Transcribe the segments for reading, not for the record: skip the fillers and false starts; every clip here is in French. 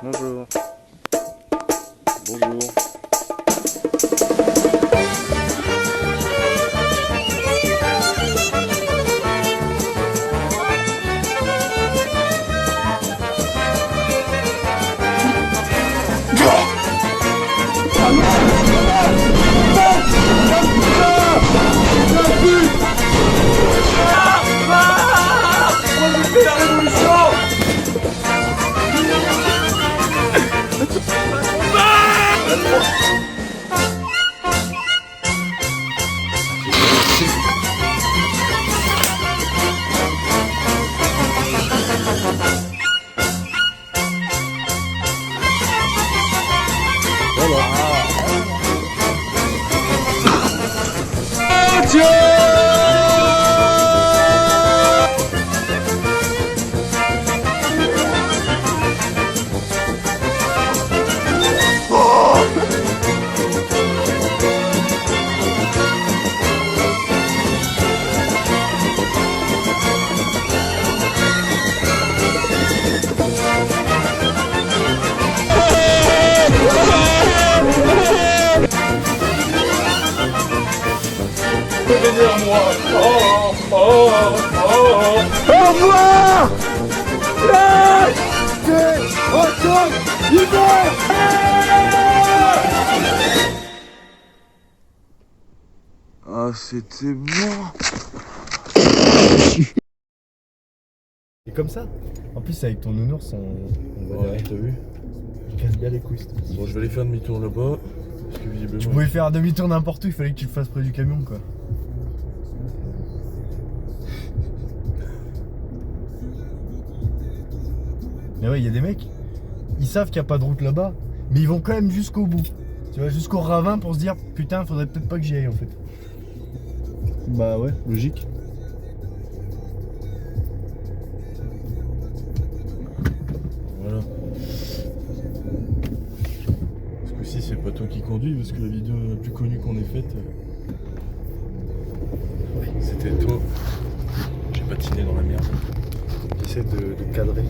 Bonjour. Bonjour. Derrière-moi. Au revoir. Ah, c'était bon. Et comme ça. En plus avec ton nounours on va Ouais, t'as vu? il casse bien les couilles. Bon, je vais aller faire demi-tour là-bas. Parce que visiblement. Tu pouvais faire demi-tour n'importe où, il fallait que tu le fasses près du camion quoi. Mais ouais, il y a des mecs, ils savent qu'il n'y a pas de route là-bas, mais ils vont quand même jusqu'au bout. Tu vois, jusqu'au ravin pour se dire putain, faudrait peut-être pas que j'y aille en fait. Bah ouais, logique. Voilà. Ce coup-ci, c'est pas toi qui conduis parce que la vidéo la plus connue qu'on ait faite, c'était toi. J'ai patiné dans la merde. J'essaie de cadrer.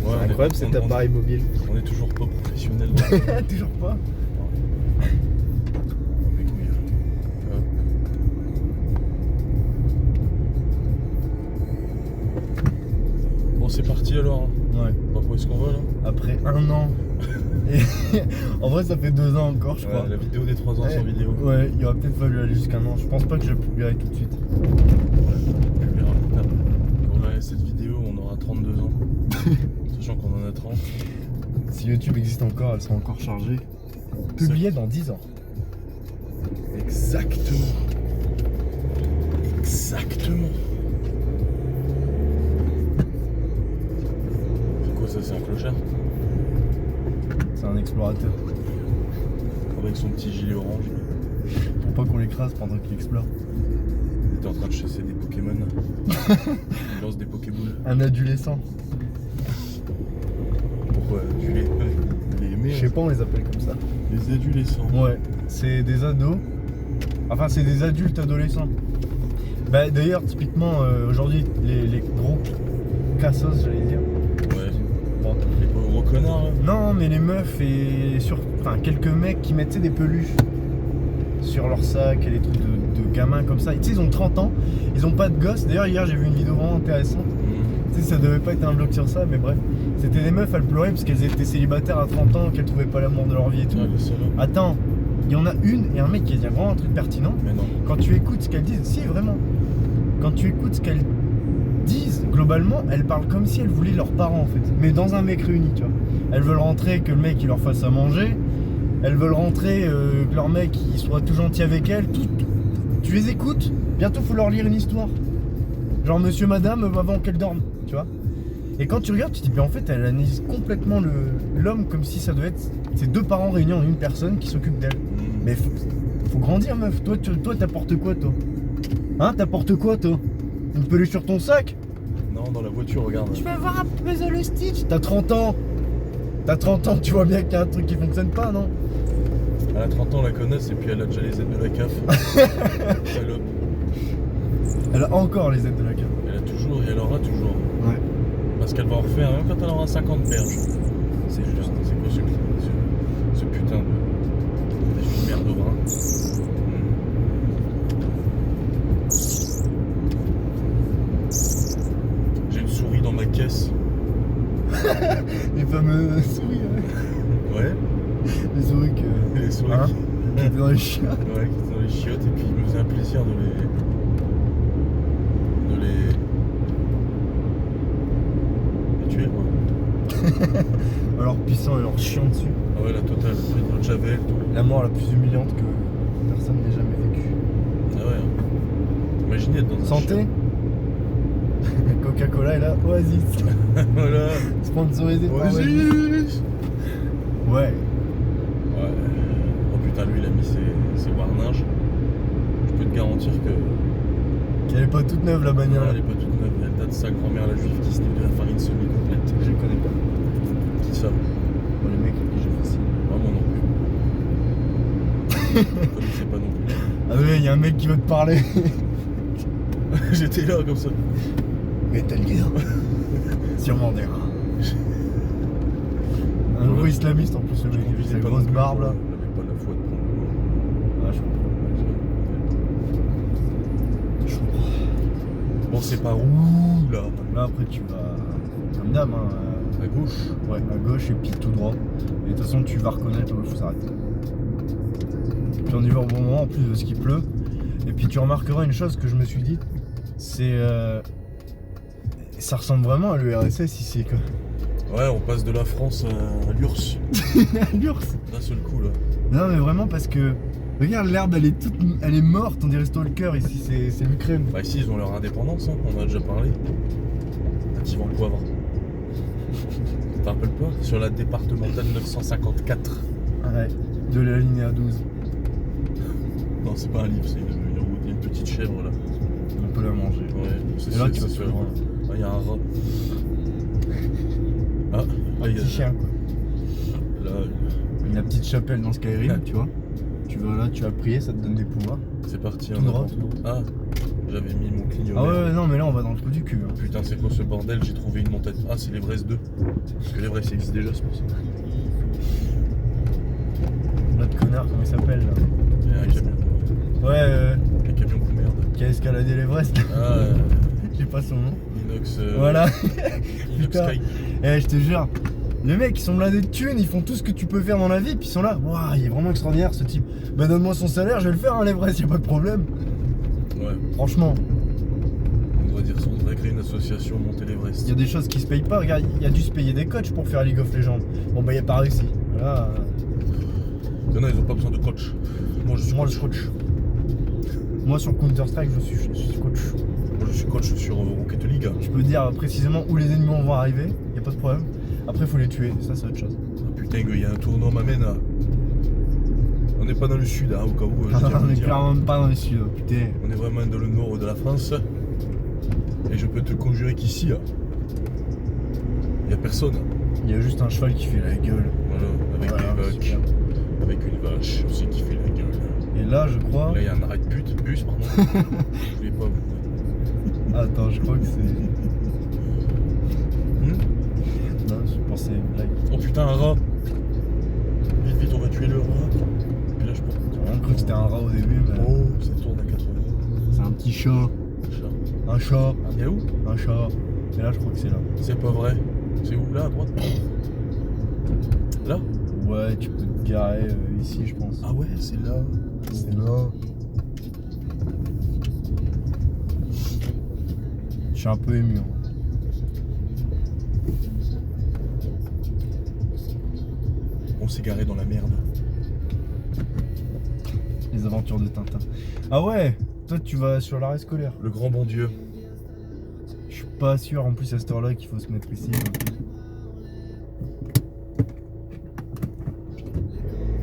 Ouais, C'est incroyable cet appareil mobile. On est toujours pas professionnel. Toujours pas. Mes couilles. Hop. Bon, c'est parti alors. Ouais. Par où est-ce qu'on va là? Après 1 an. Et en vrai, ça fait 2 ans encore, je crois. La vidéo des 3 ans sans vidéo. Ouais, il aurait peut-être fallu aller jusqu'à 1 an. Je pense pas que je publierai tout de suite. Tu verras plus tard. Quand on verra cette vidéo, on aura 32 ans. Sachant qu'on en a 30. Si YouTube existe encore, elle sera encore chargée. Publiée dans 10 ans. Exactement. Exactement. C'est quoi ça? C'est un clochard? C'est un explorateur. Avec son petit gilet orange. Pour pas qu'on l'écrase pendant qu'il explore. Il était en train de chasser des Pokémon. Il lance des Pokéboules. Un adolescent. Pourquoi? Tu les aimais? Je sais pas, on les appelle comme ça. Les adolescents. Ouais, c'est des ados. Enfin, c'est des adultes adolescents. Bah, d'ailleurs, typiquement, aujourd'hui, les gros cassos, j'allais dire. Ouais. Bon. Les pauvres gros connards là. Non, mais les meufs et enfin, quelques mecs qui mettent tu sais, des peluches sur leur sac et les trucs de gamins comme ça. Tu sais, ils ont 30 ans, ils ont pas de gosses. D'ailleurs, hier, j'ai vu une vidéo vraiment intéressante. Tu sais, ça devait pas être un vlog sur ça, mais bref. C'était des meufs, elles pleuraient parce qu'elles étaient célibataires à 30 ans, qu'elles trouvaient pas l'amour de leur vie et tout. Ah, les salauds. Attends, il y en a une et un mec qui a dit vraiment un truc pertinent. Mais non. Quand tu écoutes ce qu'elles disent, si vraiment, quand tu écoutes ce qu'elles disent, globalement, elles parlent comme si elles voulaient leurs parents en fait, mais dans un mec réuni, tu vois. Elles veulent rentrer, que le mec il leur fasse à manger, elles veulent rentrer, que leur mec il soit tout gentil avec elles, tout. Tu les écoutes, bientôt faut leur lire une histoire. Genre monsieur, madame, avant qu'elles dorment, tu vois. Et quand tu regardes, tu te dis, mais en fait, elle analyse complètement l'homme comme si ça devait être ses deux parents réunis en une personne qui s'occupe d'elle. Mais faut grandir, meuf. Toi, t'apportes quoi, toi? Hein, t'apportes quoi, toi? Une peluche sur ton sac? Non, dans la voiture, regarde. Tu vas avoir un puzzle Stitch. T'as 30 ans. T'as 30 ans, tu vois bien qu'il y a un truc qui fonctionne pas, non? Elle a 30 ans, la connasse, et puis elle a déjà les aides de la CAF. Salope. Elle a encore les aides de la carte. Elle a toujours, et elle aura toujours. Ouais. Parce qu'elle va en refaire, même quand elle aura 50 berges. C'est juste, c'est quoi ce putain de merde au bras. J'ai une souris dans ma caisse. Les fameuses souris, Ouais. les souris que. Les souris Hein qui étaient dans les chiens. Ouais, qui étaient dans les chiottes, et puis il me faisait un plaisir de les tuer, quoi. Alors puissant et leur chiant dessus. Ah ouais, la totale, le Javel, tout. La mort la plus humiliante que personne n'ait jamais vécue. Ah ouais. Imaginez être dans un Santé. chien. Coca-Cola est là, Oasis. Voilà. Sponsorisé par Oasis. Oasis. Ouais. Ouais. Oh putain, lui il a mis ses warninges. Je peux te garantir que. Qu'elle est pas toute neuve la bagnole. Non, elle est pas toute neuve. Elle date de sa grand-mère, la juive qui se de la farine semi-complète. Je les connais pas. Qui ça? Bon, les mecs avec qui j'ai fait ça. Ah, moi non plus. Je connaissais pas non plus. Ah ouais, il y a un mec qui veut te parler. J'étais là comme ça. Metal Gear. Sûrement des rats. Un Voilà. gros islamiste en plus, le mec. Conduisait Sa pas grosse non plus, barbe là. Il avait pas la foi de prendre. Ah, je comprends. Je comprends. Bon, c'est par où là? Là après tu vas comme d'hab, hein, À gauche. ouais, à gauche et puis tout droit. Et de toute façon tu vas reconnaître où il faut s'arrêter. Puis on y va au bon moment en plus de ce qu'il pleut. Et puis tu remarqueras une chose que je me suis dit, c'est ça ressemble vraiment à l'URSS ici quoi. Ouais, on passe de la France à l'URSS. L'URSS. D'un seul coup là. Non mais vraiment parce que regarde l'herbe elle est morte, on dirait Stalker ici, c'est l'Ukraine. Bah ici ils ont leur indépendance, hein. On en a déjà parlé. À Divan Poivre. Tu te rappelles pas? Sur la départementale 954. Ouais, de la ligne A12. Non, c'est pas un livre, c'est une route. Il y a une petite chèvre là. On peut la manger. Ouais, c'est Et là, sûr, tu vas c'est te sûr. faire voir. Ah, il y a un rat. Ah, là, Un il y a. petit chien quoi. Là, La petite chapelle dans Skyrim, tu vois. Tu vas là, tu vas prier, ça te donne des pouvoirs. c'est parti. Tout en droit, avant. tout droit. Ah, j'avais mis mon Ah clignotant. ouais, non mais là on va dans le trou du cul. Hein. Putain, c'est quoi ce bordel? J'ai trouvé une montagne. Ah, c'est l'Everest 2. Parce que l'Everest existe déjà, c'est pour ça. L'autre connard, comment il s'appelle là? Il y a un camion. Ouais, Un camion coup merde. qui a escaladé l'Everest. Ah, J'ai pas son nom. Inox. Voilà. Inox Putain. Sky. Eh, je te jure, les mecs ils sont blindés de thunes, ils font tout ce que tu peux faire dans la vie, puis ils sont là. Waouh, il est vraiment extraordinaire ce type. Bah donne-moi son salaire, je vais le faire, hein, l'Everest, y'a pas de problème. Ouais, Franchement, on devrait dire ça, on devrait créer une association, monter l'Everest. il y a des choses qui se payent pas. Regarde, il y a dû se payer des coachs pour faire League of Legends. Bon bah il a pas réussi. Voilà. Il y en a, ils ont pas besoin de coach. Moi, je suis Moi coach. je coach. Moi sur Counter-Strike je suis coach. Moi, je suis coach sur Rocket League. Je peux dire précisément où les ennemis vont arriver, y a pas de problème. Après faut les tuer, ça c'est autre chose. Ah, putain, il y a un tournoi m'amène à. On n'est pas dans le sud, hein, au cas où. je tiens à On le est dire. clairement pas dans les sud, putain. On est vraiment dans le nord de la France. Et je peux te conjurer qu'ici, il n'y a personne. Il y a juste un cheval qui fait la gueule. Voilà, avec Voilà, des vaches. super. Avec une vache aussi qui fait la gueule. Et là je crois. Là, il y a un arrêt de bus, pardon. Je voulais pas vous. Attends, je crois que c'est. Non, je pensais à une blague. Oh putain, un rat. Vite, vite, on va tuer le rat. Puis là, je pense. J'ai vraiment cru que c'était un rat au début, mais. Oh, ça tourne à 80. C'est un petit chat. Chat. Un chat. Un miaou? Un chat. Et là je crois que c'est là. C'est pas vrai. C'est où? Là, à droite? Là? Ouais, tu peux te garer ici, je pense. Ah ouais, c'est là. C'est là. Je suis un peu ému. Hein. On s'est garé dans la merde. Les aventures de Tintin. Ah ouais, toi tu vas sur l'arrêt scolaire. Le grand bon Dieu. Je suis pas sûr en plus à cette heure-là qu'il faut se mettre ici. Donc...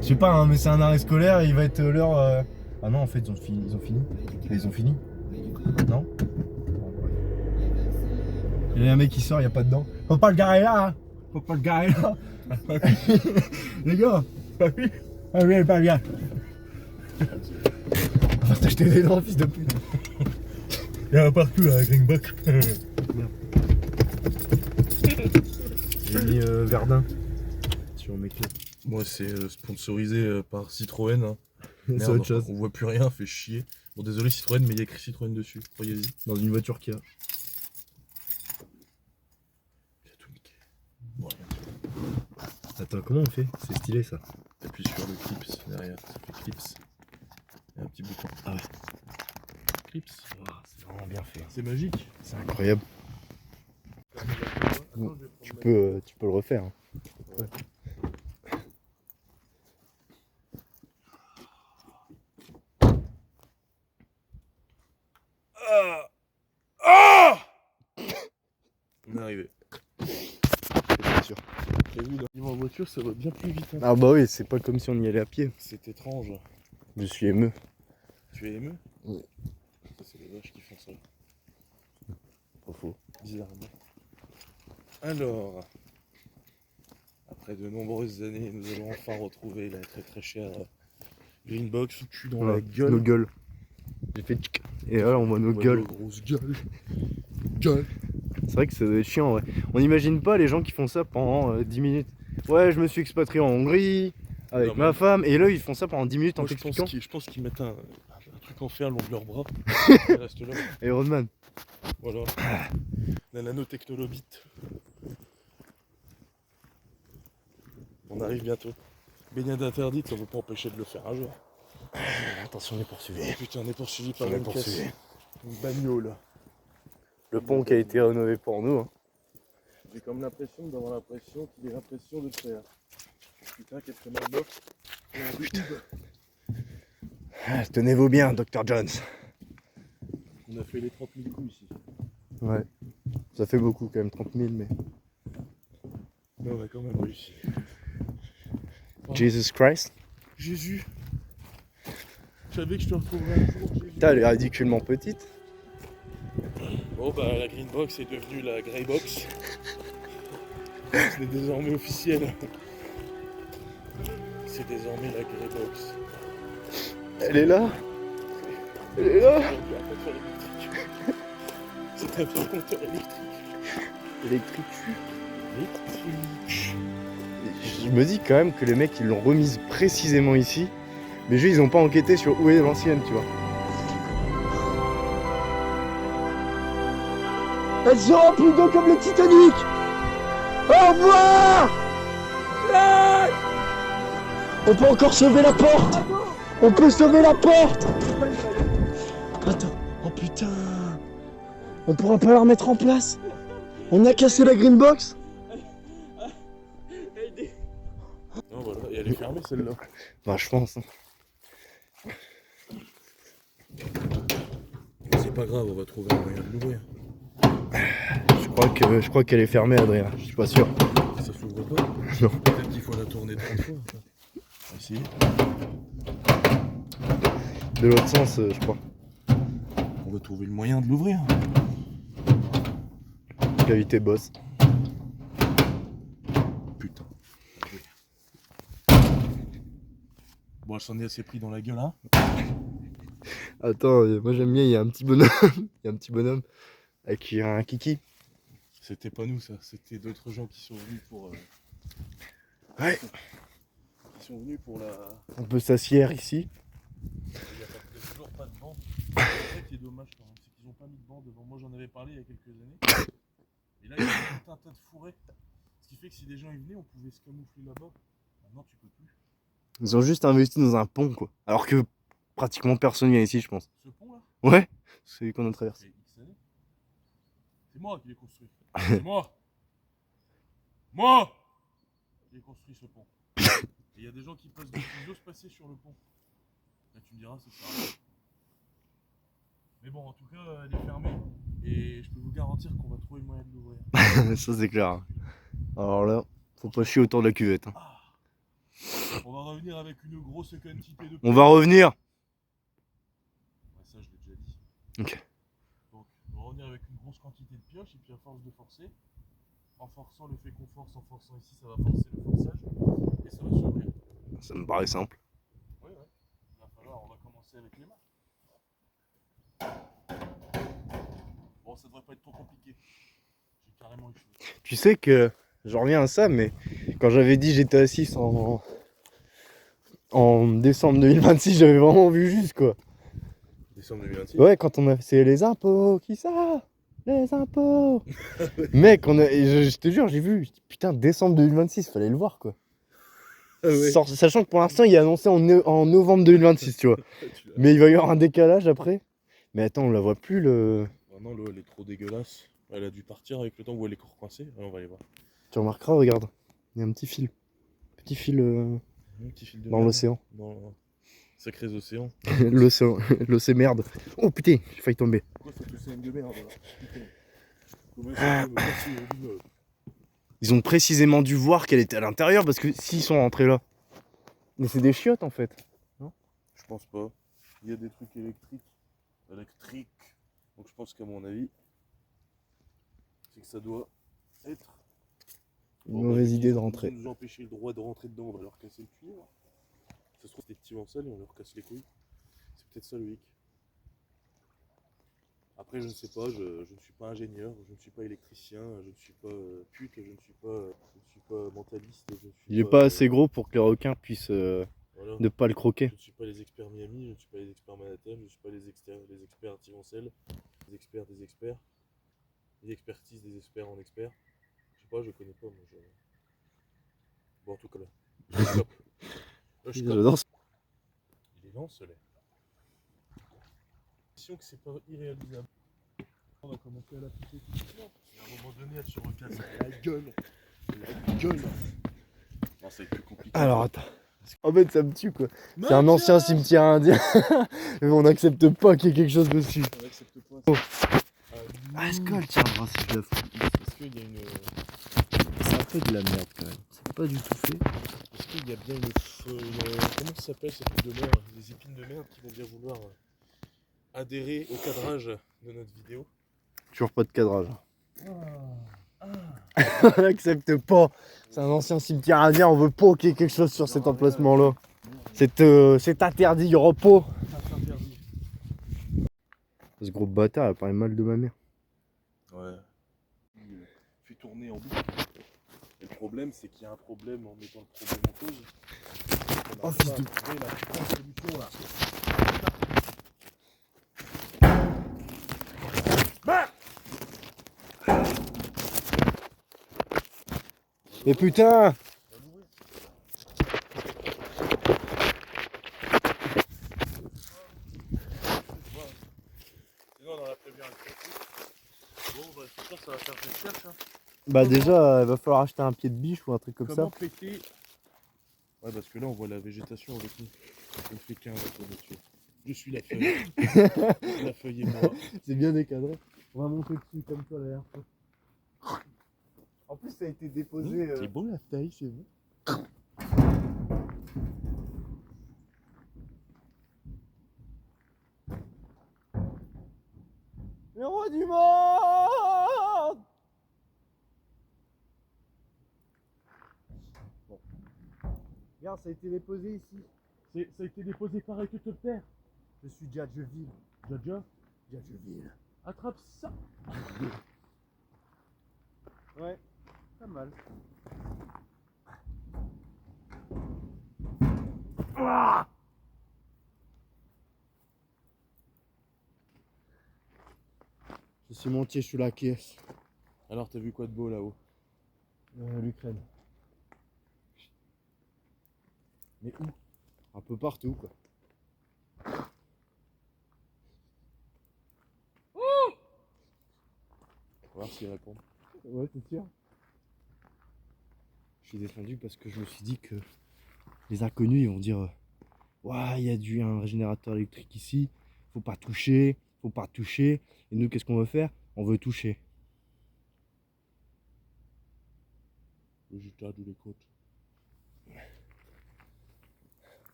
Je sais pas, hein, mais c'est un arrêt scolaire et il va être l'heure. Ah non, en fait, ils ont fini. Ils ont fini. Non. Il y a un mec qui sort, il y a pas dedans. Faut pas le garer là, hein. Faut pas le garer là. Les gars. Ah oui, pas bien. On va t'acheter des dents, fils de pute. Il y a un partout là, Greenback. J'ai mis Verdun sur mes clés. Moi, c'est sponsorisé par Citroën. Hein. C'est Merde, autre chose. on voit plus rien, fait chier. Bon, désolé Citroën, mais il y a écrit Citroën dessus. Croyez-y. Dans une voiture qu'il y a. Il a tout niqué. Bon, rien. Attends, comment on fait? C'est stylé ça. T'appuies sur le clips derrière, ça fait clips. Il y a un petit bouton. Ah ouais. Clips. C'est vraiment bien fait. C'est magique. C'est incroyable. Tu peux le refaire. Hein. Ouais. On est arrivé. C'est sûr. T'as vu, en voiture, ça va bien plus vite. Hein. Ah bah oui, c'est pas comme si on y allait à pied. C'est étrange. Je suis émeu. Tu es ému? Oui. Ça, c'est les vaches qui font ça. Pas faux. Bizarrement. Alors, après de nombreuses années, nous allons enfin retrouver la très très chère Greenbox foutu dans la gueule. Nos gueules. J'ai fait tchic. Et là on voit nos Ouais, gueules. nos grosses gueules. Gueule. C'est vrai que c'est chiant ouais. On n'imagine pas les gens qui font ça pendant 10 minutes. Ouais, je me suis expatrié en Hongrie avec Non, ma mais- femme et là ils font ça pendant 10 minutes en Moi, t'expliquant. je pense qu'ils mettent un truc en fer le long de leurs bras. Ils restent là. Iron Man. Voilà. La nanotechnologie. On arrive bientôt. Baignade interdite, ça ne veut pas empêcher de le faire un jour. Attention, on est poursuivi. Putain, on est poursuivi par On est une poursuivi. caisse. Une bagnole. Le pont qui a été rénové pour nous. Hein. J'ai comme l'impression d'avoir l'impression qu'il est l'impression de le faire. Putain, qu'est-ce que mal bof. Putain. Ah, tenez-vous bien, Dr. Jones. On a fait les 30 000 coups ici. Ouais. Ça fait beaucoup quand même, 30 000 mais... Mais on a quand même réussi. Oh, Jesus Christ. Jésus. Je savais que je te retrouverais un jour, Jésus. Putain, elle est ridiculement petite. Bon bah la Green Box est devenue la Grey Box. C'est désormais officiel. C'est désormais la Grey Box. Elle est là. Elle est là. C'est un vieux compteur électrique. Électrique. Électrique. Je me dis quand même que les mecs ils l'ont remise précisément ici. Mais juste ils ont pas enquêté sur où est l'ancienne, tu vois. Elle sera plus d'eau comme le Titanic. Au revoir. On peut encore sauver la porte. On peut sauver la porte. Attends. Oh putain. On pourra pas la remettre en place. On a cassé la green box. Non voilà, et elle est fermée celle-là. Bah je pense. Hein. C'est pas grave, on va trouver un moyen de l'ouvrir. Je crois qu'elle est fermée, Adrien. Je suis pas sûr. Ça s'ouvre pas. Non. Peut-être qu'il faut la tourner 30 fois. On va essayer. De l'autre sens, je crois. On va trouver le moyen de l'ouvrir. Cavité boss. Putain. Bon, elle s'en est assez pris dans la gueule, hein. Attends, moi j'aime bien, il y a un petit bonhomme. Il y a un petit bonhomme avec un kiki. C'était pas nous ça, c'était d'autres gens qui sont venus pour. Ouais. Qui sont venus pour la. On peut s'assier ici. Il n'y a toujours pas de banc. C'est ça qui est dommage quand même, c'est qu'ils n'ont pas mis de banc devant. Moi j'en avais parlé il y a quelques années. Et là il y a tout un tas de fourrés. Ce qui fait que si des gens y venaient, on pouvait se camoufler là-bas. Non, tu peux plus. Ils ont juste investi dans un pont, quoi. Alors que pratiquement personne vient ici, je pense. Ce pont là, Ouais, celui qu'on a traversé. c'est X années. C'est moi qui l'ai construit. C'est moi. Moi qui ai construit ce pont. Et il y a des gens qui osent passer sur le pont. Et tu me diras, ça sert à rien. Mais bon, en tout cas, elle est fermée. Et je peux vous garantir qu'on va trouver le moyen de l'ouvrir. Ça, c'est clair. Alors là, faut pas chier autour de la cuvette. Hein. Ah. On va revenir avec une grosse quantité de. On va revenir. Ouais, ça, je l'ai déjà dit. Ok. Donc, on va revenir avec une grosse quantité de pioches. Et puis, à force de forcer, en forçant le fait qu'on force, en forçant ici, ça va forcer le forçage. Et ça va s'ouvrir. Ça me paraît simple. Oui, ouais. Il va falloir, on va commencer avec les mains. Bon, ça devrait pas être trop compliqué. J'ai carrément échoué. Tu sais que, je reviens à ça, mais quand j'avais dit GTA 6 en décembre 2026, j'avais vraiment vu juste, quoi. Décembre 2026. Ouais, quand on a fait les impôts, qui ça? Les impôts. Mec, je te jure, j'ai vu, putain, décembre 2026, fallait le voir, quoi. Ah ouais. Sachant que pour l'instant, il est annoncé en novembre 2026, tu vois. Mais il va y avoir un décalage après. Mais attends, on la voit plus, le... Oh non, l'eau elle est trop dégueulasse. Elle a dû partir avec le temps où elle est coincée. Ouais, on va aller voir. Tu remarqueras, regarde, il y a un petit fil. Petit fil Un petit fil de dans merde. l'océan. Dans sacrés océans. L'océan, merde. Oh putain, j'ai failli tomber. Pourquoi cet océan de merde là? Putain. Comment ça peut me passer au bout, Ils ont précisément dû voir qu'elle était à l'intérieur parce que s'ils sont rentrés là. Mais c'est des chiottes en fait. Je pense pas. Il y a des trucs électriques. Donc je pense qu'à mon avis, c'est que ça doit être Une mauvaise idée de rentrer. Ils nous empêcher le droit de rentrer dedans, on va leur casser le cuivre. Ça se trouve c'est des petits vancelles et on leur casse les couilles. C'est peut-être ça le hic. Après je ne sais pas, je ne suis pas ingénieur, je ne suis pas électricien, je ne suis pas pute, je ne suis pas mentaliste. Il est pas assez gros pour que les requins puissent voilà. ne pas le croquer. Je ne suis pas les experts Miami, je ne suis pas les experts Manhattan, je ne suis pas les experts anti-vancelles, les experts des experts, les expertises des experts en experts. Je sais pas, je connais pas moi. Bon en tout cas là. Je stoppe. Là, je stoppe. J'adore ça. Il est lent ce lait. J'ai l'impression que c'est pas irréalisable. On va commencer à l'appliquer tout doucement. Et à un moment donné, elle se recasse la gueule. La gueule. Non, ça va être plus compliqué. Alors attends. En fait ça me tue quoi. C'est un ancien cimetière indien. Mais on n'accepte pas qu'il y ait quelque chose dessus. On n'accepte pas. Oh. Ah, Skull, tiens, moi si je la fous. est-ce qu'il y a une. C'est un peu de la merde quand même. C'est pas du tout fait. Est-ce qu'il y a bien une. Comment ça s'appelle cette truc de merde? Des épines de merde qui vont bien vouloir adhérer au cadrage de notre vidéo. Toujours pas de cadrage. On n'accepte pas. C'est un ancien cimetière indien, on veut pas qu'il y ait quelque chose sur cet emplacement là. C'est interdit, il y aura pas. C'est interdit. Ce gros bâtard, il a parlé mal de ma mère. Ouais. Il fait tourner en boucle. Et le problème, c'est qu'il y a un problème en mettant le problème en cause. On Oh, a fils pas de- trouvé la putain de solution là. Mais putain! On va l'ouvrir. Sinon, on aurait prévu un truc. Bon, bah, c'est sûr, ça va faire des recherches. Hein. Bah déjà, il va falloir acheter un pied de biche ou un truc comme Comment ça. péter. Ouais, parce que là, on voit la végétation avec nous. On fait qu'un avec la nature. Je suis la feuille. La feuille et moi. C'est bien décadré. On va monter dessus comme toi la dernière fois. En plus, ça a été déposé. C'est beau la taille, c'est bon. Le roi du monde! Bon. Regarde, ça a été déposé ici. Ça a été déposé par Terre. Je suis Jadjeville. Jaja, Jadjeville. attrape ça. Ouais, pas mal. Je suis monté, je suis la caisse. Alors, t'as vu quoi de beau là-haut? L'Ukraine. Mais où? Un peu partout quoi. On va voir s'ils répondent. Ouais, c'est sûr. Je suis descendu parce que je me suis dit que les inconnus ils vont dire ouah, il y a un régénérateur électrique ici, faut pas toucher, faut pas toucher. Et nous, qu'est-ce qu'on veut faire? On veut toucher. Le Utah ou les côtes.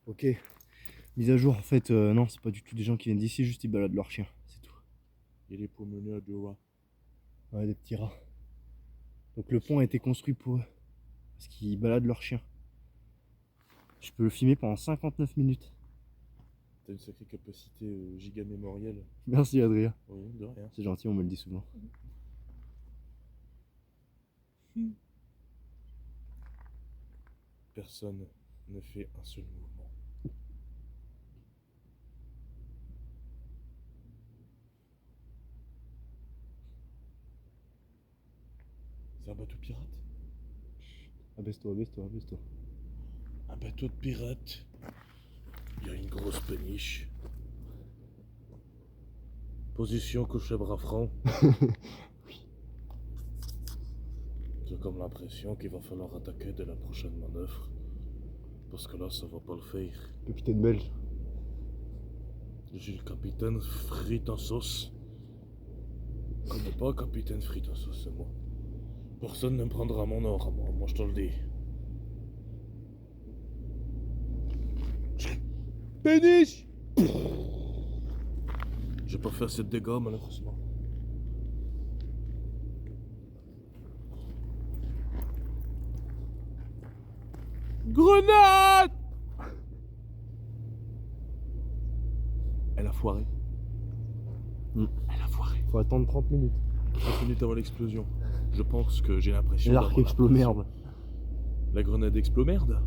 Ok. Mise à jour, en fait, non, c'est pas du tout des gens qui viennent d'ici, juste ils baladent leurs chiens, c'est tout. Il y a des promeneurs de rats. Ouais, des petits rats. Donc le pont a été construit pour eux. Parce qu'ils baladent leurs chiens. Je peux le filmer pendant 59 minutes. T'as une sacrée capacité giga mémorielle. Merci Adrien. Oui, de rien. C'est gentil, on me le dit souvent. Personne ne fait un seul mouvement. C'est un bateau de pirate. Abaisse-toi, abaisse-toi, abaisse-toi. Un bateau de pirate. Il y a une grosse péniche. Position couche bras franc. J'ai comme l'impression qu'il va falloir attaquer dès la prochaine manœuvre. Parce que là, ça va pas le faire. Capitaine belge. Je suis le capitaine frite en sauce. Je connais pas capitaine frite en sauce, c'est moi. Personne ne me prendra mon or à moi, je te le dis. Péniche! J'ai pas fait assez de dégâts, malheureusement. Grenade! Elle a foiré. Elle a foiré. Faut attendre 30 minutes. 30 minutes avant l'explosion. Je pense que j'ai l'impression. L'arc d'avoir explose l'impression. merde. La grenade explose merde.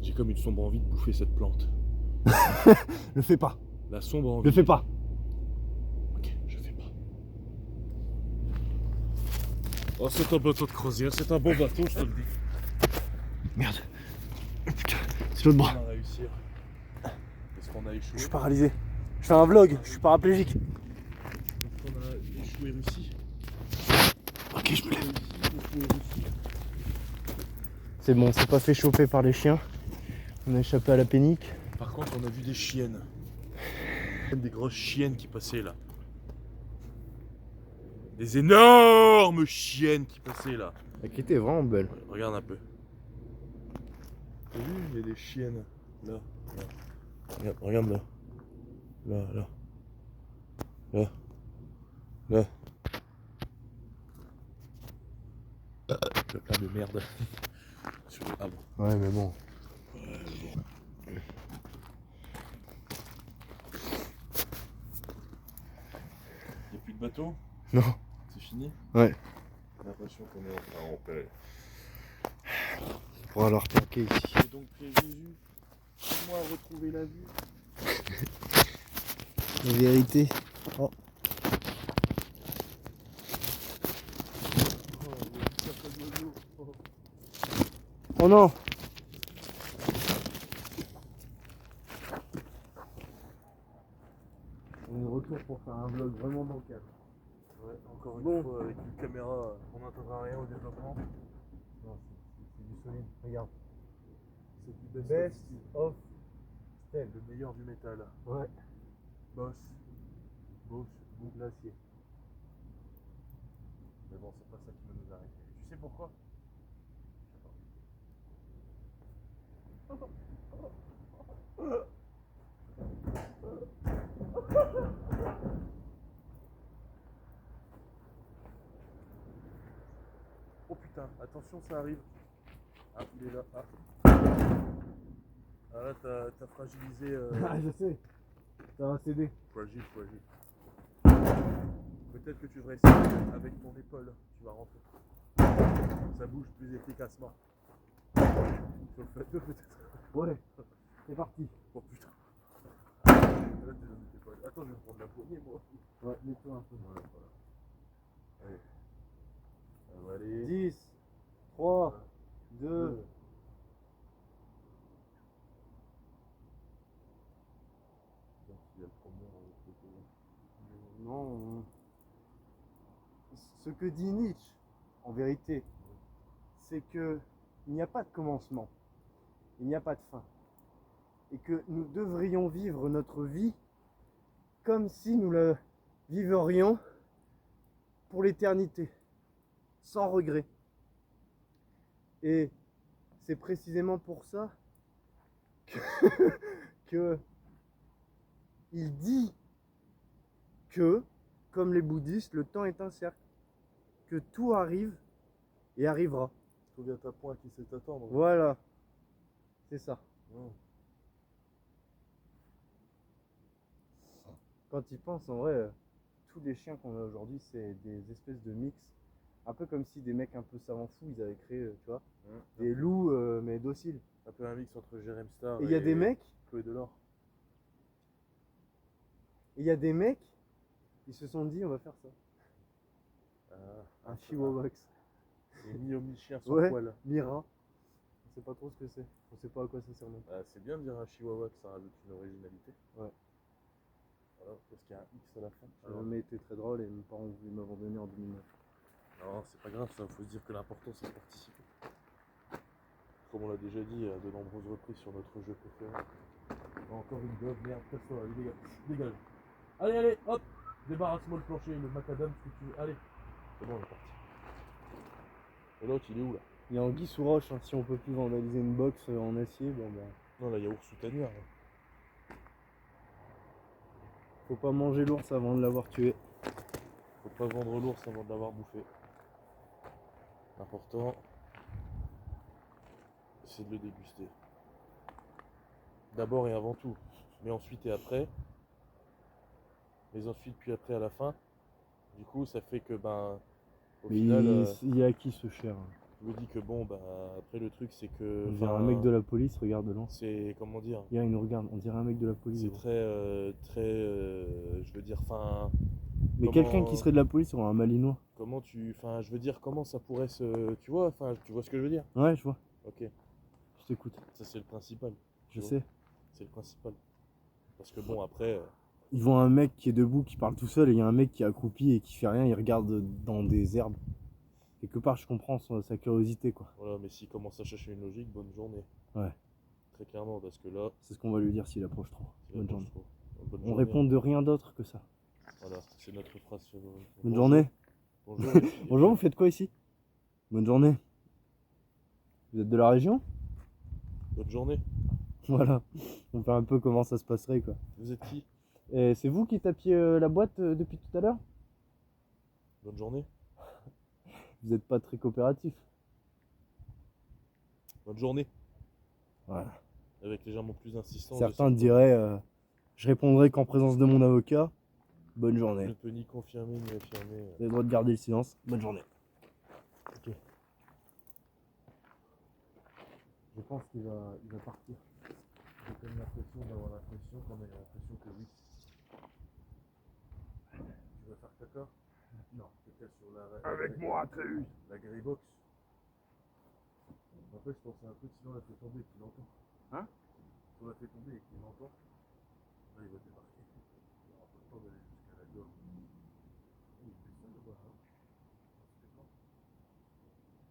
J'ai comme une sombre envie de bouffer cette plante. Le fais pas. La sombre envie. Le fais pas. Ok, je fais pas. Oh, c'est un bateau de croisière, c'est un bon bateau, je te le dis. Merde. Oh, putain, c'est l'autre bras. On va réussir. Est-ce qu'on a échoué? Je suis paralysé. Je fais un vlog, je suis paraplégique. Est-ce qu'on a échoué Russie? Ok, je me lève. C'est bon, on s'est pas fait choper par les chiens. On a échappé à la pénique. Par contre, on a vu des chiennes. Des grosses chiennes qui passaient là. Des énormes chiennes qui passaient là. Qui était vraiment belle. Regarde un peu. T'as vu? Il y a des chiennes. Là. Regarde, regarde là. Là. Là. Le plat de merde. Sur le arbre. Ouais, mais bon. Il n'y a plus de bateau? Non. C'est fini? Ouais. J'ai l'impression qu'on est en train de repérer. On pourra leur plaquer ici. J'ai donc pris Jésus. Moi retrouver la vue. La vérité. Oh. Oh non. On est de retour pour faire un vlog vraiment bancal. Ouais, encore une fois avec une caméra, on n'entendra rien au développement. Non, c'est du solide. Regarde. C'est du best, Best of of Steel. le meilleur du métal. Ouais. Boss, glacier. Mais bon, c'est pas ça qui va nous arrêter. Tu sais pourquoi? Oh putain, attention, ça arrive. Ah, il est là. Ah, ah là, t'as fragilisé. Ah, je sais. Ça va céder. Fragile. Peut-être que tu devrais essayer avec ton épaule. Tu vas rentrer. Ça bouge plus efficacement. Sur le plateau, peut-être. Ouais. C'est parti. Oh putain. Là, t'es pas... Attends, je vais prendre la poignée, moi. Ouais, mets-toi un peu. Voilà. Allez. Allez. 10, 3, 2. Non. Ce que dit Nietzsche, en vérité, c'est que il n'y a pas de commencement, il n'y a pas de fin, et que nous devrions vivre notre vie comme si nous la vivrions pour l'éternité, sans regret. Et c'est précisément pour ça que il dit que, comme les bouddhistes, le temps est un cercle, que tout arrive et arrivera. Trouve à ta point qui sait t'attendre. Voilà, c'est ça. Ouais. Quand il pense, en vrai, tous les chiens qu'on a aujourd'hui, c'est des espèces de mix. Un peu comme si des mecs un peu savants fous, ils avaient créé, tu vois, des loups, mais dociles. Un peu un mix entre Jerem Star Et il y a des mecs, Chloé Delors. ils se sont dit, on va faire ça. Ah, Un chihuahuax. C'est mi-homme, mi-chien sans Ouais, poil. Mira. On sait pas trop ce que c'est. On sait pas à quoi ça sert non plus. Ah, c'est bien de dire un chihuahua que ça rajoute une originalité. Ouais. Voilà, parce qu'il y a un X à la fin. Ça a jamais été très drôle et mes parents ont voulu m'abandonner en 2009. Non, c'est pas grave, ça, faut se dire que l'important c'est de participer. Comme on l'a déjà dit à de nombreuses reprises sur notre jeu préféré. Encore une gobe, merde, casse-toi, allez, dégage. Dégage. Allez, allez, hop. Débarrasse-moi le plancher, le macadam, ce que tu veux. Allez. C'est bon, on est parti. Et l'autre, il est où là? Il y a Anguille sous roche, hein. Si on peut plus vandaliser une box en acier, bon bah. Non, là, il y a ours sous tanière. Faut pas manger l'ours avant de l'avoir tué. Faut pas vendre l'ours avant de l'avoir bouffé. L'important, c'est de le déguster. D'abord et avant tout. Mais ensuite et après. Mais ensuite puis après à la fin. Du coup, ça fait que au Mais final, il y a qui ce cher? je me dis que bon, après le truc c'est que. On dirait un mec de la police, regarde de lance. C'est comment dire. Hier il nous regarde, on dirait un mec de la police. C'est gros. je veux dire, enfin. Mais comment- quelqu'un qui serait de la police aurait un malinois. Comment je veux dire, comment ça pourrait se. Tu vois ce que je veux dire? Ouais, je vois, Ok, je t'écoute. ça c'est le principal. Je Tu vois. sais. C'est le principal. Parce que bon, après. Ils voient un mec qui est debout, qui parle tout seul, et il y a un mec qui est accroupi et qui fait rien, il regarde dans des herbes. Quelque part, je comprends sa curiosité, quoi. Voilà, mais s'il commence à chercher une logique, bonne journée. Ouais. Très clairement, parce que là, C'est ce qu'on va lui dire s'il approche trop. c'est la Bonne bonne journée. chose. Bonne On journée. répond de rien d'autre que ça. Voilà, c'est notre phrase. Bonne journée. Bonjour. les filles. Bonjour, vous faites quoi ici? Bonne journée. Vous êtes de la région? Bonne journée. Voilà. On fait un peu comment ça se passerait, quoi. Vous êtes qui? Et c'est vous qui tapiez la boîte depuis tout à l'heure? Bonne journée. Vous n'êtes pas très coopératif. Bonne journée. Voilà. Avec légèrement plus d'insistance. Certains diraient je répondrai qu'en présence de mon avocat. Bonne Je journée. ne peux ni confirmer ni affirmer. Vous avez le droit de garder le silence. Bonne journée. Ok. Je pense qu'il va partir. J'ai comme l'impression d'avoir l'impression qu'on a l'impression que oui. Tu vas faire caca? Non, caca sur la. Avec moi, Tréhus. La greybox. Après, je pensais un truc, sinon on l'a fait tomber et qu'il entend. Hein? Si on l'a fait tomber et qu'il entend, là il va débarquer. Il n'aura pas le temps d'aller jusqu'à la gorge. Il fait ça là-bas, hein?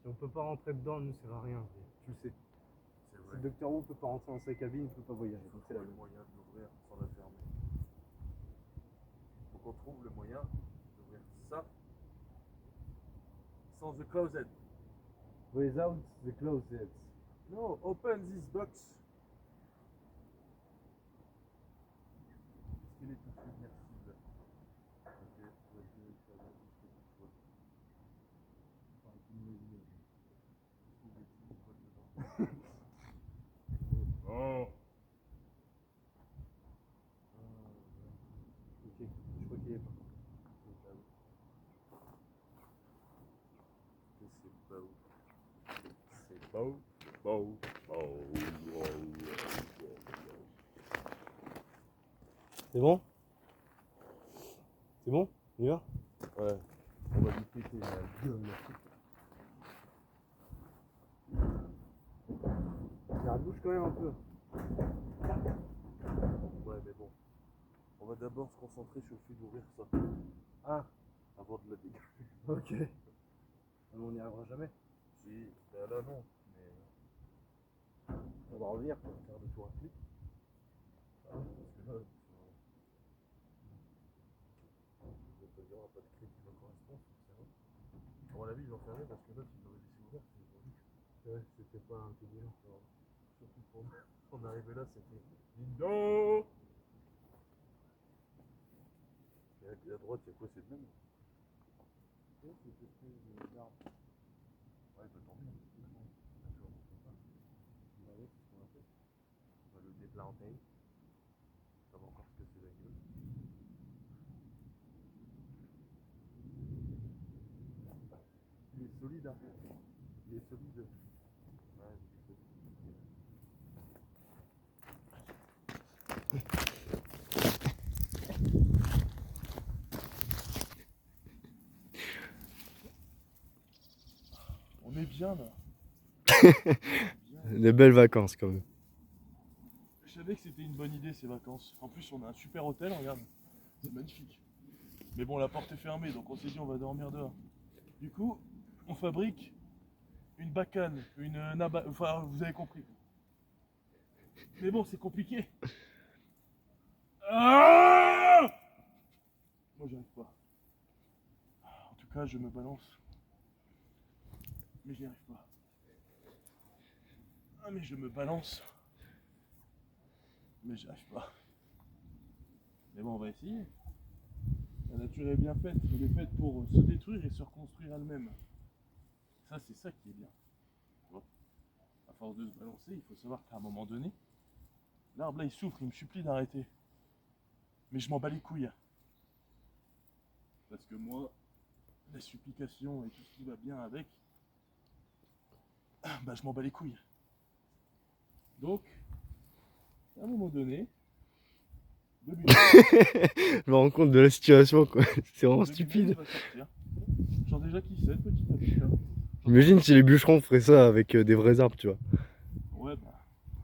Si on peut pas rentrer dedans, nous, ça sert à rien. Tu le sais. C'est Si vrai. le docteur Who peut pas rentrer dans sa cabine, il peut pas voyager. Il faut Donc c'est la trouver le moyen de l'ouvrir sans la fermer. Il faut qu'on trouve le moyen d'ouvrir ça sans the closet. Without the closet. No, open this box. Est-ce qu'il est tout submersible? Ok, vas-y, ça va, je fais quelque chose. Enfin, une maison. Je trouve des petits microbes dedans. Oh. Ok, je crois qu'il est pas. C'est beau. C'est beau, beau, beau. C'est bon? C'est bon? On y va? Ouais, on va lui péter la gueule. bouge quand même un peu. Ouais, mais bon. On va d'abord se concentrer sur le fait d'ouvrir ça. Ah, Avant de la dégager. ok. Mais on n'y arrivera jamais. Si, là non. Mais On va revenir. faire de tour à clic. Parce que là, il n'y aura pas de clé qui va correspondre, forcément. À mon avis, ils ont fermé parce que l'autre, ils auraient laissé ouvert. Ouais, c'était pas intelligent. Surtout pour nous. On est arrivé là, c'était Lindo. Et à droite, il y a quoi? C'est le même? Ouais, il peut tant mieux. On va le déplanter. Ça va encore se casser la gueule. Il est solide, hein. Il est solide. Ouais, il est solide. On est bien là. Des belles vacances quand même. Je savais que c'était une bonne idée ces vacances. En plus, on a un super hôtel, regarde. C'est magnifique. Mais bon, la porte est fermée, donc on s'est dit on va dormir dehors. Du coup, on fabrique une bacane, enfin, vous avez compris. Mais bon, c'est compliqué. Ah, moi, j'y arrive pas. En tout cas, je me balance. Mais j'y arrive pas. Ah, mais je me balance. Mais j'y arrive pas. Mais bon, on va essayer. La nature est bien faite. Elle est faite pour se détruire et se reconstruire elle-même. Ça, c'est ça qui est bien. Bon. À force de se balancer, il faut savoir qu'à un moment donné, l'arbre là, il souffre, il me supplie d'arrêter. Mais je m'en bats les couilles. Parce que moi, la supplication et tout ce qui va bien avec, bah je m'en bats les couilles. Donc, à un moment donné, de lui Je me rends compte de la situation quoi. C'est vraiment de lui-même, stupide. il va sortir. Genre déjà qui sait, petit à petit. Là. Imagine si les bûcherons feraient ça avec des vrais arbres, tu vois. Ouais, bah,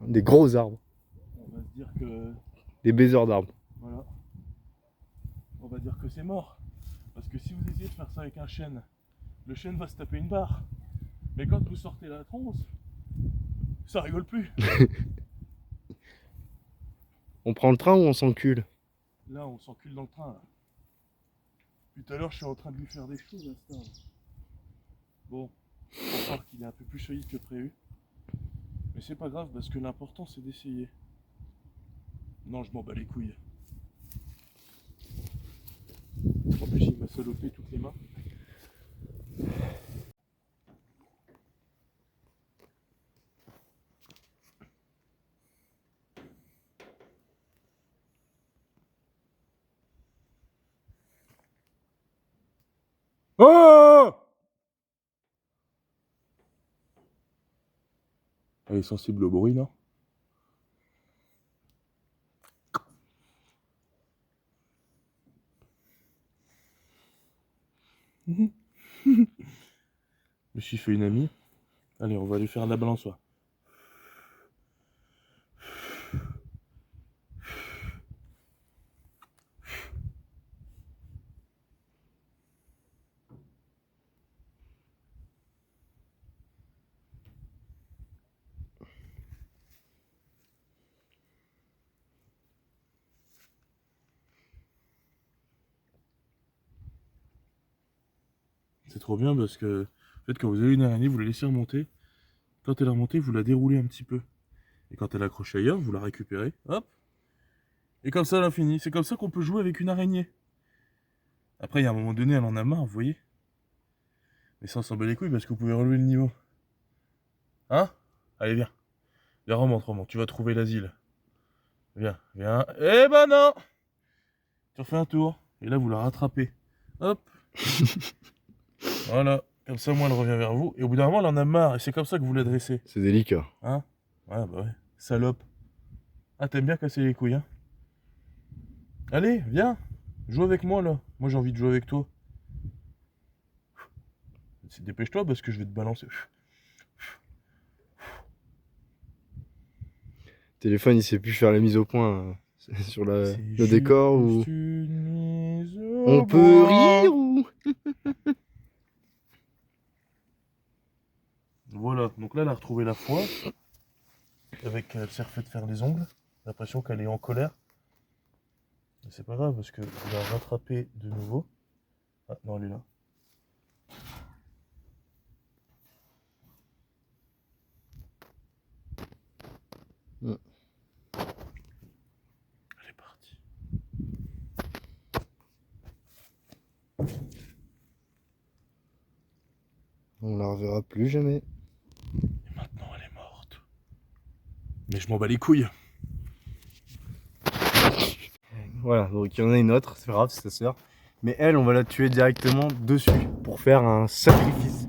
Des gros arbres. on va se dire que, Des baiseurs d'arbres. voilà, on va dire que c'est mort. Parce que si vous essayez de faire ça avec un chêne, le chêne va se taper une barre. Mais quand vous sortez la tronche, ça rigole plus. On prend le train ou on s'encule? Là, on s'encule dans le train. Là. Tout à l'heure, je suis en train de lui faire des choses à ce temps. Bon, on croire qu'il est un peu plus solide que prévu. Mais c'est pas grave parce que l'important c'est d'essayer. Non, je m'en bats les couilles. En plus, il m'a salopé toutes les mains. Oh! Elle est sensible au bruit, non? Je me suis fait une amie. Allez, on va lui faire de la balançoire. C'est trop bien parce que, en fait, quand vous avez une araignée, vous la laissez remonter. Quand elle est remontée, vous la déroulez un petit peu. Et quand elle accroche ailleurs, vous la récupérez. Hop. Et comme ça, à l'infini. C'est comme ça qu'on peut jouer avec une araignée. Après, il y a un moment donné, elle en a marre, vous voyez. Mais ça, on s'en bat les couilles parce que vous pouvez relever le niveau. Hein? Allez, viens. Viens, remonte. Tu vas trouver l'asile. Viens. Eh ben non! Tu refais un tour. Et là, vous la rattrapez. Hop. Voilà. Comme ça, moi, elle revient vers vous. Et au bout d'un moment, elle en a marre. Et c'est comme ça que vous la dressez. C'est délicat. Hein? Ouais, bah ouais. Salope. Ah, t'aimes bien casser les couilles, hein? Allez, viens. Joue avec moi, là. Moi, j'ai envie de jouer avec toi. Dépêche-toi parce que je vais te balancer. téléphone, il sait plus faire la mise au point sur le décor ou. On peut rire ou. Voilà, donc là, elle a retrouvé la foi. Elle s'est refait faire les ongles. J'ai l'impression qu'elle est en colère. Mais c'est pas grave parce que je vais la rattraper de nouveau. Ah non, elle est là. Mm. Elle est partie. On la reverra plus jamais. Et maintenant, elle est morte. Mais je m'en bats les couilles. Voilà, donc il y en a une autre, c'est pas grave, c'est ta sœur. Mais elle, on va la tuer directement dessus pour faire un sacrifice.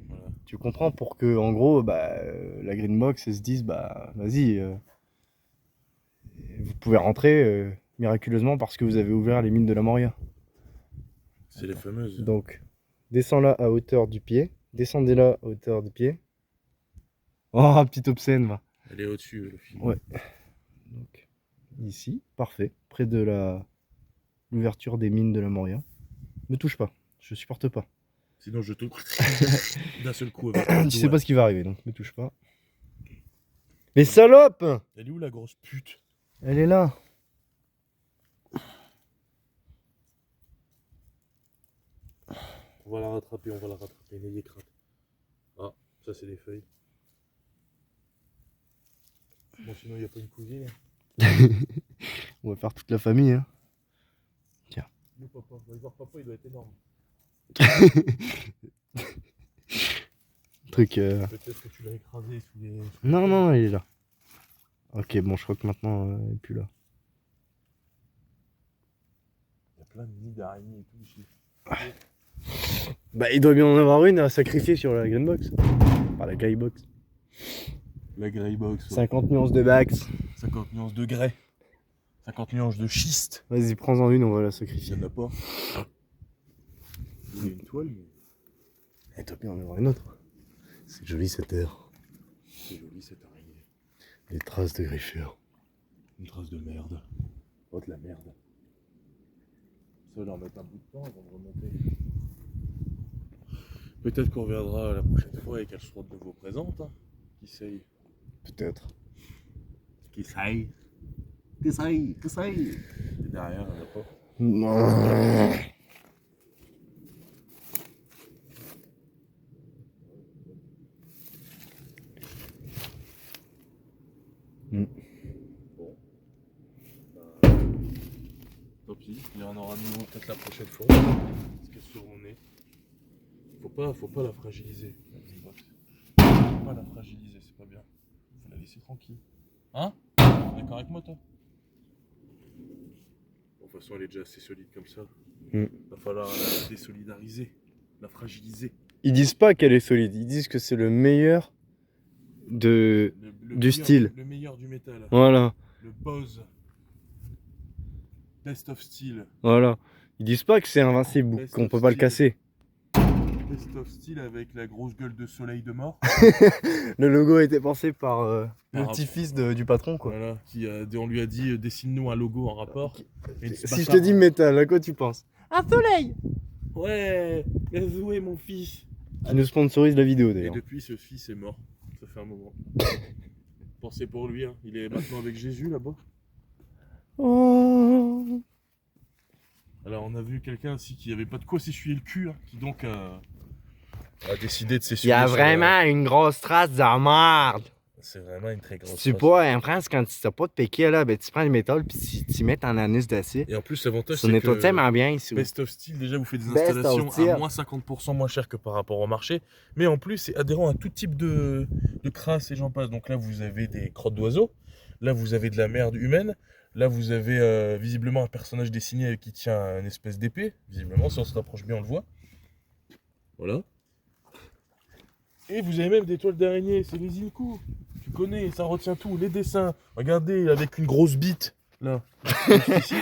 Voilà. Tu comprends? Pour que, en gros, la Green Box, elle se dise, vas-y, vous pouvez rentrer miraculeusement parce que vous avez ouvert les mines de la Moria. C'est les fameuses. Donc, descends-la à hauteur du pied. Descendez-la à hauteur du pied. Oh, petite obscène, va. Elle est au-dessus, le film. Ouais. Donc, ici, parfait. Près de l'ouverture des mines de la Moria. Me touche pas, je supporte pas. Sinon, je te. D'un seul coup. Tu sais pas ce qui va arriver, donc me touche pas. Mais salope! Elle est où la grosse pute? Elle est là. On va la rattraper, n'ayez crainte. Ah, ça c'est des feuilles. Bon, sinon il n'y a pas une cousine. On va faire toute la famille, hein. Le papa, on va voir papa, il doit être énorme. Truc. Peut-être que tu l'as écrasé sous les. Non, non, il est là. Ok, bon, je crois que maintenant, il est plus là. Il y a plein de nids d'araignées et tout ici. Bah, il doit bien en avoir une à sacrifier sur la Green Box. Par la Grey Box. La grey box. 50 nuances de Bax. 50 nuances de grès. 50 nuances de schiste. Vas-y, prends-en une, on va la Il sacrifier. n'y en a pas. Il y a une toile, mais. Et doit bien en avoir une autre. C'est joli cette air. C'est joli cette araignée. Les traces de griffure. Une trace de merde. Oh, de la merde. Ça va leur mettre un bout de temps avant de remonter. Peut-être qu'on reviendra la prochaine fois et qu'elles seront de nouveau présentes. Hein. Qui sait? Peut-être. Qui sait? Que ça y Et derrière, il n'y en a pas. Bon. Tant pis, il y en aura de nouveau peut-être la prochaine fois. Parce qu'elle sur mon nez. Faut pas la fragiliser. Faut pas la fragiliser, c'est pas bien. Faut la laisser tranquille. Hein? D'accord avec moi, toi? Bon, de toute façon, elle est déjà assez solide comme ça. Va falloir la désolidariser, la fragiliser. Ils disent pas qu'elle est solide, ils disent que c'est le meilleur du meilleur, style. Le meilleur du métal. Voilà, Le Bose. Best of Steel. voilà. Ils disent pas que c'est invincible ou Best qu'on of peut pas le style. casser. Best of Steel avec la grosse gueule de soleil de mort. Le logo a été pensé par le Par- petit-fils du patron, quoi. Voilà, on lui a dit dessine-nous un logo en rapport. Et Si je te dis métal, à quoi tu penses? ouais, bien joué mon fils. Qui nous sponsorise la vidéo Et d'ailleurs. depuis, ce fils est mort. Ça fait un moment. Pensez pour lui, hein. Il est maintenant avec Jésus là-bas. Oh. Alors, on a vu quelqu'un aussi qui avait pas de quoi s'essuyer le cul, hein, qui donc a décidé de Il s'essuyer. y a sur vraiment une grosse trace de merde. C'est vraiment une très grosse. Tu trace. pas, en France, quand tu sais pas de piquer, là, ben, tu prends le métal puis tu mets en anus d'acier. Et en plus, l'avantage, Ça c'est nettoie que tellement bien ici. Best of Steel, déjà, vous faites des Best of installations Steel. à moins 50% moins cher que par rapport au marché. Mais en plus, c'est adhérent à tout type de crasse et j'en passe. Donc là, vous avez des crottes d'oiseaux. Là, vous avez de la merde humaine. Là, vous avez visiblement un personnage dessiné qui tient une espèce d'épée. Visiblement, si on se rapproche bien, on le voit. Voilà. Et vous avez même des toiles d'araignée. C'est les Inku. Tu connais, ça retient tout. Les dessins. Regardez, avec une grosse bite. Là. Juste ici.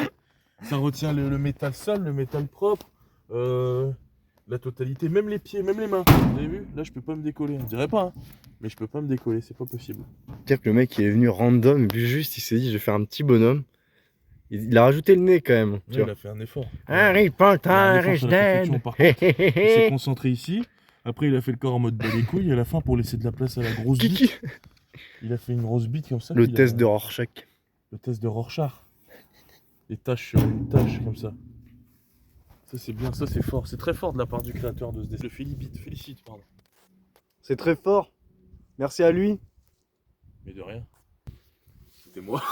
Ça retient le métal sale, le métal propre. La totalité. Même les pieds, même les mains. Vous avez vu? Là, je peux pas me décoller. On dirait pas, hein. Mais je peux pas me décoller. C'est pas possible. Dire que le mec il est venu random, et puis juste il s'est dit je vais faire un petit bonhomme. Il a rajouté le nez quand même. Tu il vois. a fait un effort. Harry Potter is sur la dead. perfection, par contre. Il s'est concentré ici. Après, il a fait le corps en mode bas les couilles. Et à la fin, pour laisser de la place à la grosse bite, Kiki. il a fait une grosse bite comme ça. Le puis test de Rorschach. Le test de Rorschach. Des taches sur une tâche comme ça. Ça, c'est bien, ça, c'est fort. C'est très fort de la part du créateur de ce dessin. Le félicite, pardon. C'est très fort. Merci à lui. Mais de rien. C'était moi.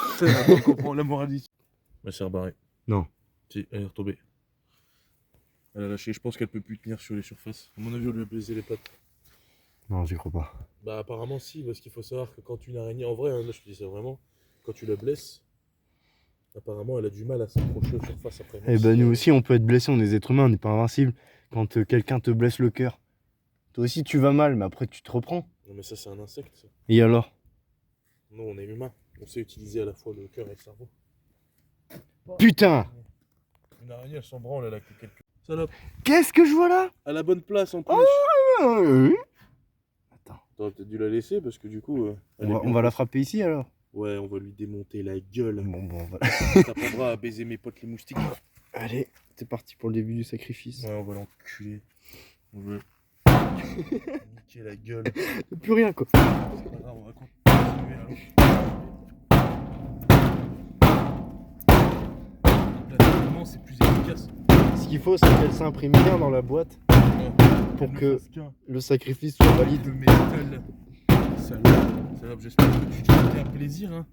On comprend la moralité. Ma sœur barrée. Non. Si, elle est retombée. Elle a lâché. Je pense qu'elle peut plus tenir sur les surfaces. À mon avis, on lui a baisé les pattes. Non, j'y crois pas. Bah, apparemment, si, parce qu'il faut savoir que quand une araignée, en vrai, hein, là, je te dis ça vraiment, quand tu la blesses, apparemment, elle a du mal à s'accrocher aux surfaces après. Eh ben, nous aussi, on peut être blessé, on est des êtres humains, on n'est pas invincible. Quand quelqu'un te blesse le cœur, toi aussi, tu vas mal, mais après, tu te reprends. Non, mais ça, c'est un insecte, ça. Et alors? Nous, on est humains. On sait utiliser à la fois le cœur et le cerveau. Putain! Une araignée, elle s'en branle, elle a que quelques. Salope. Qu'est-ce que je vois là? À la bonne place, en plus. Attends. T'aurais peut-être dû la laisser, parce que du coup. On va la frapper ici alors? Ouais, on va lui démonter la gueule. Bon, on va... T'apprendras à baiser mes potes les moustiques. Allez, c'est parti pour le début du sacrifice. Ouais, on va l'enculer. On veut. Niquer la gueule. Plus rien quoi. C'est pas grave, on va continuer alors. Là, c'est plus efficace. Ce qu'il faut, c'est qu'elle s'imprime bien dans la boîte pour que le sacrifice soit valide. De métal. Salope, j'espère que tu te fais un plaisir, hein.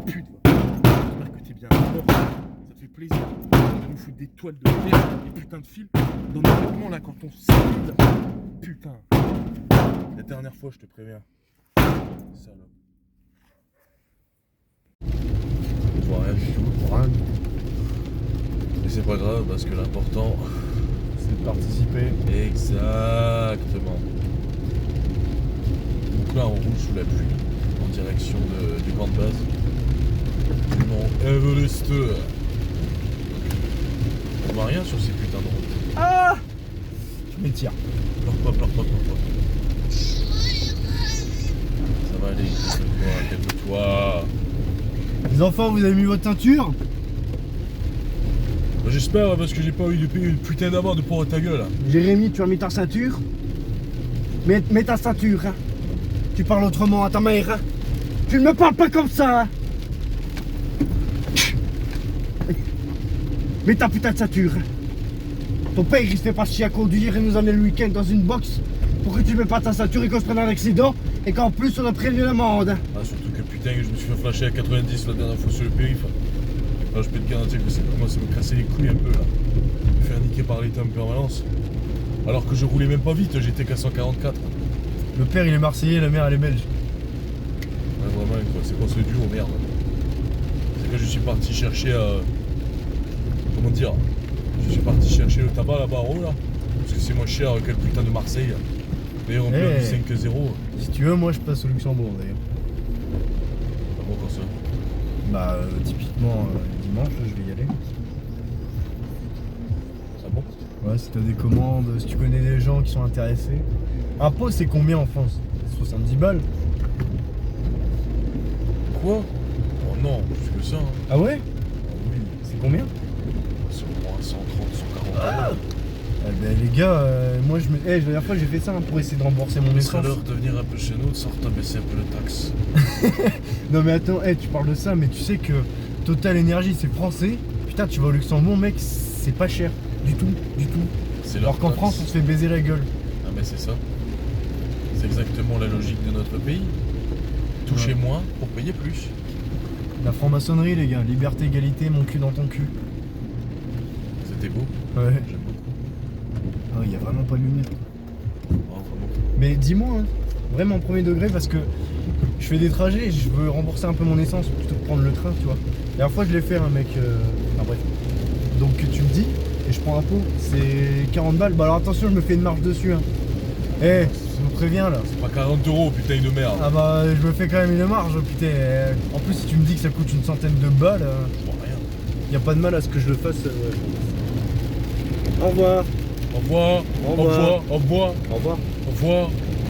Putain, j'espère que t'es bien mort. Ça te fait plaisir de nous foutre des toiles de pierre, des putains de fils dans nos vêtements là quand on s'habille. Putain. La dernière fois, je te préviens. Salope. Je vois rien du tout. Rien. Mais c'est pas grave parce que l'important, C'est de participer. exactement. Donc là, on roule sous la pluie en direction du camp de base du mont Everest. On voit rien sur ces putains de routes. Ah! Je m'étire. Pleure pas. Ça va aller, calme-toi. Les enfants, vous avez mis votre ceinture? Bah, j'espère parce que j'ai pas envie de payer une putain d'amende pour ta gueule. Jérémy, tu as mis ta ceinture? Mets ta ceinture, hein. Tu parles autrement à ta mère, hein. Tu ne me parles pas comme ça, hein. Mets ta putain de ceinture, hein. Ton père, il se fait pas chier à conduire et nous emmener le week-end dans une box pour que tu mets pas ta ceinture et qu'on se prenne un accident et qu'en plus on a prévenu l'amende. Ah, surtout que putain, je me suis fait flasher à 90 la dernière fois sur le périph'. Alors je peux te garantir que ça commence à me casser les couilles un peu là. Me faire niquer par l'État en permanence. Alors que je roulais même pas vite, j'étais qu'à 144. Le père, il est marseillais, la mère, elle est belge. Ouais, vraiment, quoi. C'est quoi ce duo, merde. C'est que je suis parti chercher comment dire, je suis parti chercher le tabac là-bas en haut là. Parce que c'est moins cher que le putain de Marseille. D'ailleurs, on peut Hey. 5-0. Si tu veux, moi je passe au Luxembourg d'ailleurs. Ah bon, quand ça? Bah, typiquement, dimanche, je vais y aller. Ah bon? Ouais, si t'as des commandes, si tu connais des gens qui sont intéressés. Un pot, c'est combien en France? 70 balles. Quoi? Oh non, plus que ça. Hein. Ah ouais? Ah oui, C'est combien? c'est au moins 130, 140 euros. Eh ben les gars, moi je me. La dernière fois j'ai fait ça hein, pour essayer de rembourser mon Il sera essence. l'heure de venir un peu chez nous, de sortir baisser un peu le taxe. Non mais attends, tu parles de ça, mais tu sais que Total Energy c'est français. Putain, tu vas au Luxembourg, mec, c'est pas cher. Du tout. C'est leur Alors qu'en taxe. France, on se fait baiser la gueule. Ah mais c'est ça. C'est exactement la logique de notre pays. Toucher Ouais. moins pour payer plus. La franc-maçonnerie, les gars. Liberté, égalité, mon cul dans ton cul. C'était beau, Ouais. j'aime beaucoup. Ah, il y a vraiment pas de lumière. Oh, vraiment. Mais dis-moi, hein, vraiment premier degré, parce que je fais des trajets et je veux rembourser un peu mon essence plutôt que prendre le train, tu vois. La dernière fois, je l'ai fait, un mec. Enfin bref. Donc tu me dis, et je prends un pot, c'est 40 balles. Bah alors attention, je me fais une marge dessus. Hein. Je me préviens là. C'est pas 40 euros, putain de merde. Ah bah, je me fais quand même une marge, putain. En plus, si tu me dis que ça coûte une centaine de balles, Je vois rien. y a pas de mal à ce que je le fasse. Au revoir. Au revoir. Au revoir. Au revoir. Au revoir. Au revoir.